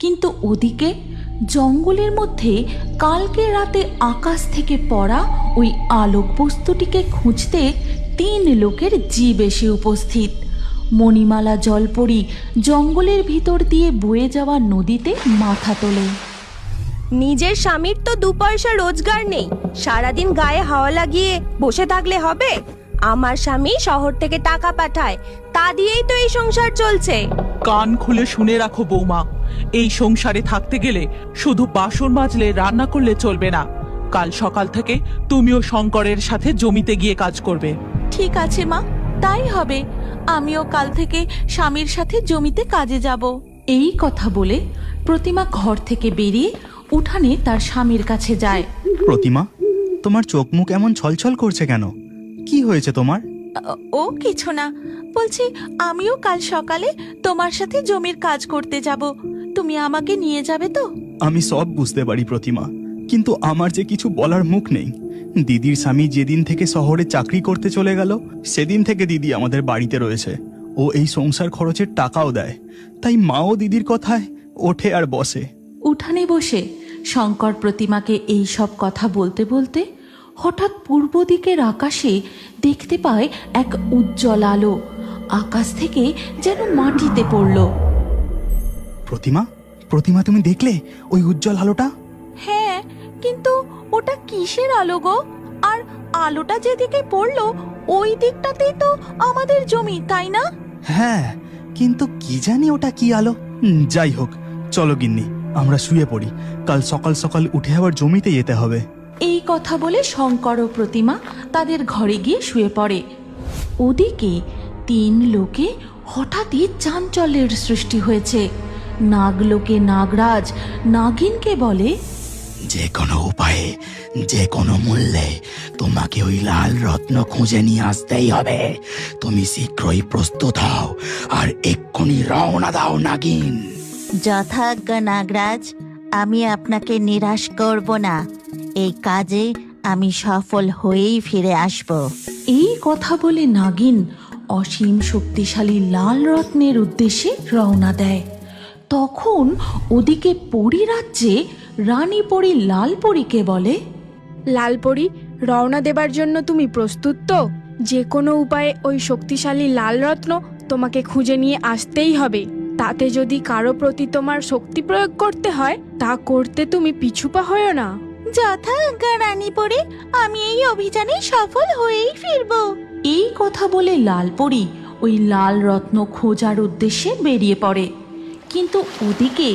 কিন্তু ওদিকে জঙ্গলের মধ্যে কালকে রাতে আকাশ থেকে পড়া ওই আলোক বস্তুটিকে খুঁজতে 3 লোকের জিভ এসে উপস্থিত। মণিমালা জলপরি জঙ্গলের ভিতর দিয়ে বয়ে যাওয়া নদীতে মাথা তোলে। নিজের স্বামীর তো 2 পয়সা রোজগার নেই, সারাদিন গায়ে হাওয়া লাগিয়ে বসে থাকলে হবে? আমার স্বামী শহর থেকে টাকা পাঠায়, তা দিয়েই তো এই সংসার চলছে। কান খুলে শুনে রাখো বৌমা, এই সংসারে থাকতে গেলে শুধু বাসন মাজলে রান্না করলে চলবে না। কাল সকাল থেকে তুমিও শঙ্করের সাথে জমিতে গিয়ে কাজ করবে। ঠিক আছে মা, তাই হবে। আমিও কাল থেকে স্বামীর সাথে জমিতে কাজে যাব। এই কথা বলে প্রতিমা ঘর থেকে বেরিয়ে উঠানে তার স্বামীর কাছে যায়। প্রতিমা, তোমার চোখ মুখ এমন ছলছল করছে কেন? কি হয়েছে তোমার? ও কিছু না, বলছি আমিও কাল সকালে তোমার সাথে জমির কাজ করতে যাব। তুমি আমাকে নিয়ে যাবে তো? আমি সব বুঝতে পারি প্রতিমা, কিন্তু আমার যে কিছু বলার মুখ নেই। দিদির স্বামী যেদিন থেকে শহরে চাকরি করতে চলে গেল, সেদিন থেকে দিদি আমাদের বাড়িতে রয়েছে। ও এই সংসার খরচের টাকাও দেয়, তাই মাও দিদির কথায় ওঠে আর বসে। উঠানে বসে শঙ্কর প্রতিমাকে এই সব কথা বলতে বলতে হঠাৎ পূর্ব দিকের আকাশে দেখতে পায় এক উজ্জ্বল আলো। আকাশ থেকে যেন মাটিতে পড়ল। প্রতিমা, প্রতিমা, তুমি দেখলে ওই উজ্জ্বল আলোটা? হ্যাঁ, কিন্তু ওটা কিসের আলো গো? আর আলোটা যেদিকে পড়লো ওই দিকটাতেই তো আমাদের জমি, তাই না? হ্যাঁ, কিন্তু কি জানি ওটা কি আলো। যাই হোক, চলো গিন্নি, আমরা শুয়ে পড়ি। কাল সকাল সকাল উঠে আবার জমিতে যেতে হবে। এই কথা বলে শঙ্কর ও প্রতিমা তাদের ঘরে গিয়ে শুয়ে পড়ে। ওদিকে 3 লোকে হঠাৎই চাঞ্চল্যের সৃষ্টি হয়েছে। নাগলোকে নাগরাজ নাগিনকে বলে, যে কোনো উপায়ে, যে কোনো মূল্যে তোমাকে ওই লাল রত্ন খুঁজে নিয়ে আসতেই হবে। তুমি শীঘ্রই প্রস্তুত হও আর এক্ষুনি রওনা দাও নাগিন। যথাজ্ঞা নাগরাজ, আমি আপনাকে নিরাশ করব না। এই কাজে আমি সফল হয়েই ফিরে আসব। এই কথা বলে নাগিন অসীম শক্তিশালী লাল রত্নের উদ্দেশ্যে রওনা দেয়। তখন ওদিকে পরী রাজ্যে রানী পরী লালপরীকে বলে, লালপরি, রওনা দেবার জন্য তুমি প্রস্তুত তো? যে কোনো উপায়ে ওই শক্তিশালী লাল রত্ন তোমাকে খুঁজে নিয়ে আসতেই হবে। তাতে যদি কারো প্রতি তোমার শক্তি প্রয়োগ করতে হয়, তা করতে তুমি পিছুপা হয়ো না। যথাজ্ঞা রানী পরী, আমি এই অভিযানে সফল হয়েই ফিরব। এই কথা বলে লালপরী ওই লাল রত্ন খোঁজার উদ্দেশ্যে বেরিয়ে পড়ে। কিন্তু ওদিকে